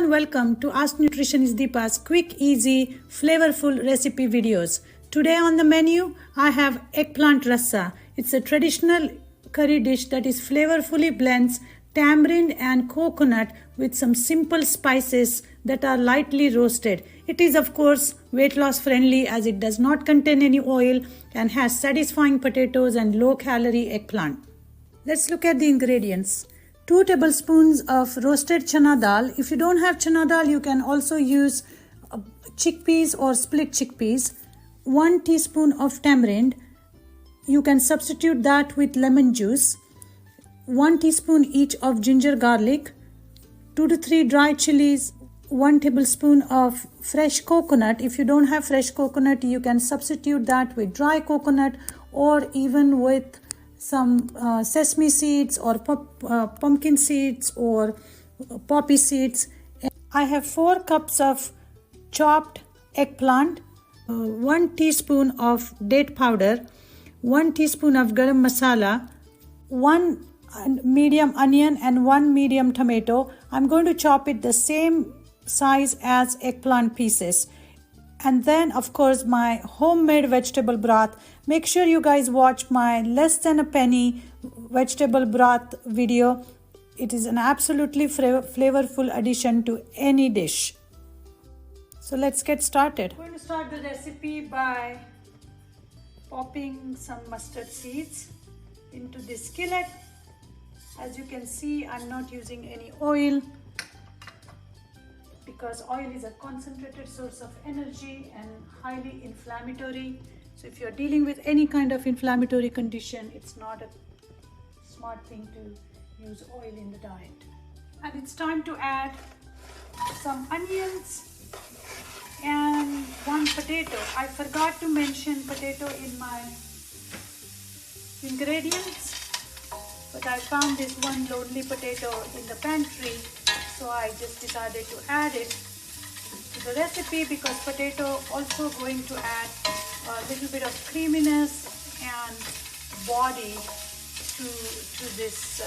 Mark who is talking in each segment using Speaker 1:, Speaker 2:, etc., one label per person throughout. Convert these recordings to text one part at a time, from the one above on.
Speaker 1: and welcome to Ask Nutritionist Deepa's quick, easy, flavorful recipe videos. Today on the menu, I have eggplant rasa. It's a traditional curry dish that is flavorfully blends tamarind and coconut with some simple spices that are lightly roasted. It is of course weight loss friendly as it does not contain any oil and has satisfying potatoes and low-calorie eggplant. Let's look at the ingredients. 2 tablespoons of roasted chana dal. If you don't have chana dal, you can also use chickpeas or split chickpeas. 1 teaspoon of tamarind. You can substitute that with lemon juice. 1 teaspoon each of ginger garlic. 2 to 3 dry chilies. 1 tablespoon of fresh coconut. If you don't have fresh coconut, you can substitute that with dry coconut or even with some sesame seeds or pumpkin seeds or poppy seeds. I have 4 cups of chopped eggplant, 1 teaspoon of date powder, 1 teaspoon of garam masala, 1 medium onion and 1 medium tomato. I'm going to chop it the same size as eggplant pieces. And then of course my homemade vegetable broth. Make sure you guys watch my less than a penny vegetable broth video. It is an absolutely flavorful addition to any dish. So let's get started. I'm going to start the recipe by popping some mustard seeds into this skillet. As you can see, I'm not using any oil, because oil is a concentrated source of energy and highly inflammatory. So if you're dealing with any kind of inflammatory condition, it's not a smart thing to use oil in the diet. And it's time to add some onions and 1 potato. I forgot to mention potato in my ingredients, but I found this one lonely potato in the pantry. So I just decided to add it to the recipe because potato also going to add a little bit of creaminess and body to this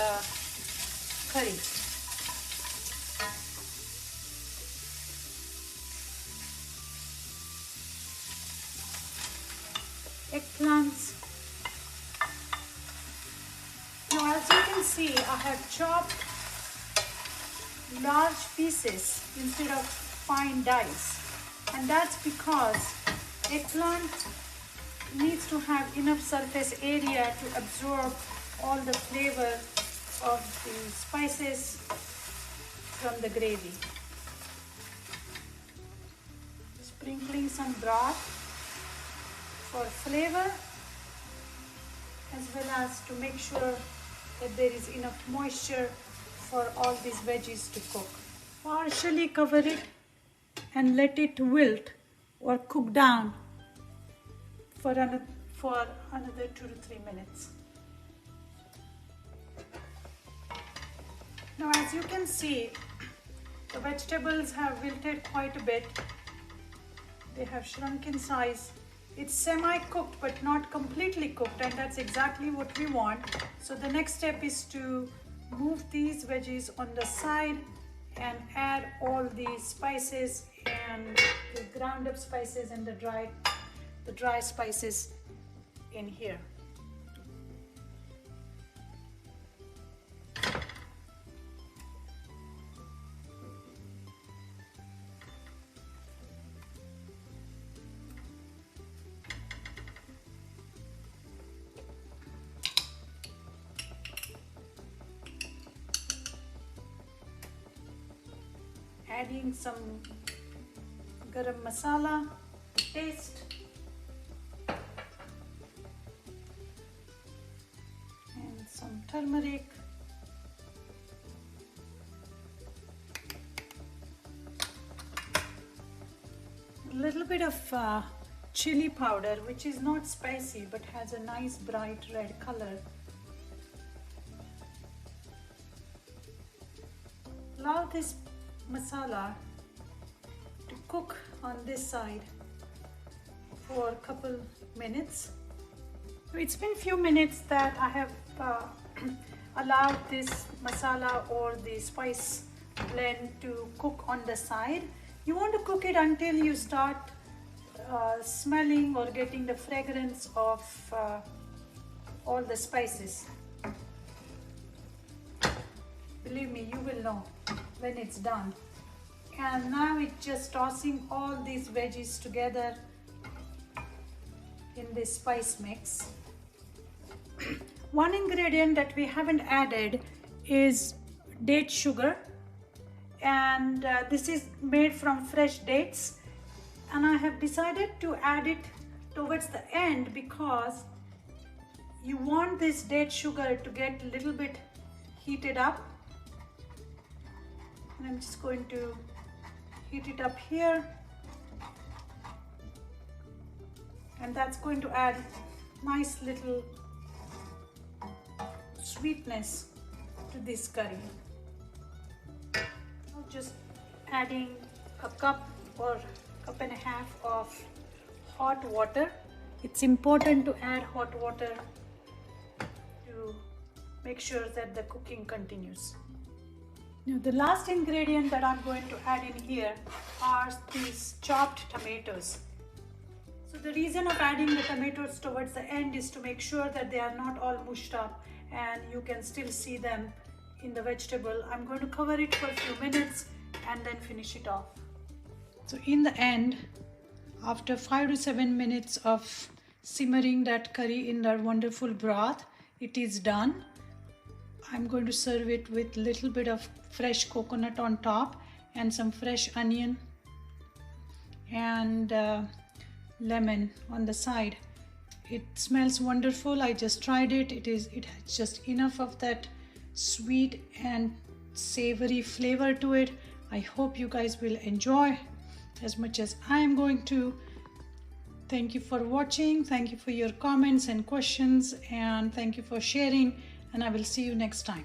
Speaker 1: curry. Eggplants. Now as you can see, I have chopped large pieces instead of fine dice, and that's because eggplant needs to have enough surface area to absorb all the flavor of the spices from the gravy. Sprinkling some broth for flavor as well as to make sure that there is enough moisture for all these veggies to cook. Partially cover it and let it wilt or cook down for another 2 to 3 minutes. Now as you can see, the vegetables have wilted quite a bit. They have shrunk in size. It's semi-cooked but not completely cooked, and that's exactly what we want. So the next step is to move these veggies on the side and add all the spices and the ground up spices and the dry spices in here. Adding some garam masala to taste and some turmeric, a little bit of chili powder, which is not spicy but has a nice bright red color. Allow this masala to cook on this side for a couple minutes. So it's been few minutes that I have allowed this masala or the spice blend to cook on the side. You want to cook it until you start smelling or getting the fragrance of all the spices. Believe me, you will know when it's done. And now it's just tossing all these veggies together in this spice mix. One ingredient that we haven't added is date sugar, and this is made from fresh dates, and I have decided to add it towards the end because you want this date sugar to get a little bit heated up. And I'm just going to heat it up here, and that's going to add nice little sweetness to this curry. I'm just adding a cup or cup and a half of hot water. It's important to add hot water to make sure that the cooking continues. Now the last ingredient that I'm going to add in here are these chopped tomatoes. So the reason of adding the tomatoes towards the end is to make sure that they are not all mushed up and you can still see them in the vegetable. I'm going to cover it for a few minutes and then finish it off. So in the end, after 5 to 7 minutes of simmering that curry in that wonderful broth, it is done. I'm going to serve it with a little bit of fresh coconut on top and some fresh onion and lemon on the side. It smells wonderful. I just tried it. It has just enough of that sweet and savory flavor to it. I hope you guys will enjoy as much as I am going to. Thank you for watching. Thank you for your comments and questions, and thank you for sharing, and I will see you next time.